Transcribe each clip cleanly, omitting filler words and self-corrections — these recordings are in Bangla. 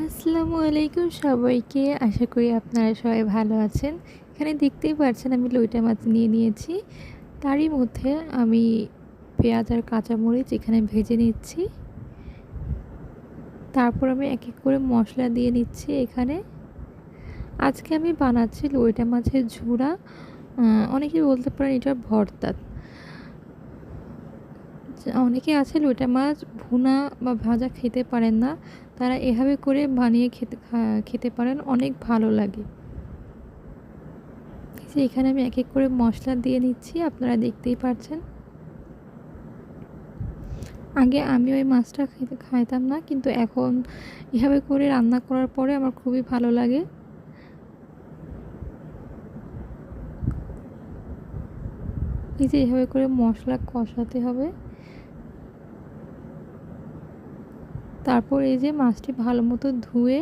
আসসালামু আলাইকুম সবাইকে। আশা করি আপনারা সবাই ভালো আছেন। এখানে দেখতেই পাচ্ছেন আমি লইটা মাছ নিয়ে নিয়েছি। তারই মধ্যে আমি পেঁয়াজ আর কাঁচামরিচ এখানে ভেজে নিচ্ছি। তারপর আমি এক এক করে মশলা দিয়ে নিচ্ছি এখানে। আজকে আমি বানাচ্ছি লইটা মাছের ঝুরা। অনেকেই বলতে পারেন এটা ভর্তা। অনেকে আছে লইটা মাছ ভুনা বা ভাজা খেতে পারেন না, তারা এভাবে করে বানিয়ে খেতে পারেন, অনেক ভালো লাগে। এখানে আমি এক এক করে মশলা দিয়ে নিচ্ছি, আপনারা দেখতেই পাচ্ছেন। আগে আমি ওই মাছটা খাইতাম না, কিন্তু এখন এভাবে করে রান্না করার পরে আমার খুবই ভালো লাগে। এই যে এভাবে করে মশলা কষাতে হবে। তারপর এই যে মাছটি ভালো মতো ধুয়ে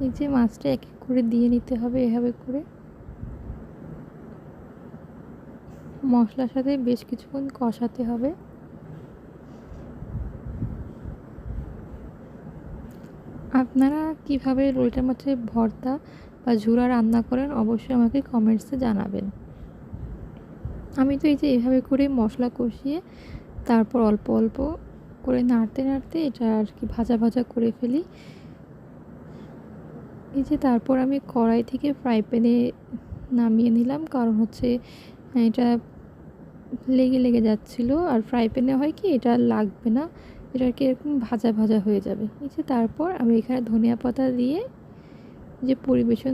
এই যে মাছটা এক এক করে দিয়ে নিতে হবে এভাবে করে। মশলার সাথে বেশ কিছুক্ষণ কষাতে হবে। আপনারা কিভাবে লইটা মাছের ভর্তা বা ঝুরা রান্না করেন অবশ্যই আমাকে কমেন্টসে জানাবেন। আমি তো এই যে এভাবে করে মশলা কষিয়ে তারপর অল্প অল্প করে নাড়তে নাড়তে এটা আর কি ভাজা ভাজা করে ফেলি। এই যে তারপর আমি কড়াই থেকে ফ্রাই প্যানে নামিয়ে নিলাম, কারণ হচ্ছে এটা লেগে লেগে যাচ্ছিলো। আর ফ্রাই প্যানে হয় কি এটা লাগবে না, এটা আর কি এরকম ভাজা ভাজা হয়ে যাবে। এই যে তারপর আমি এখানে ধনিয়া পাতা দিয়ে যে পরিবেশন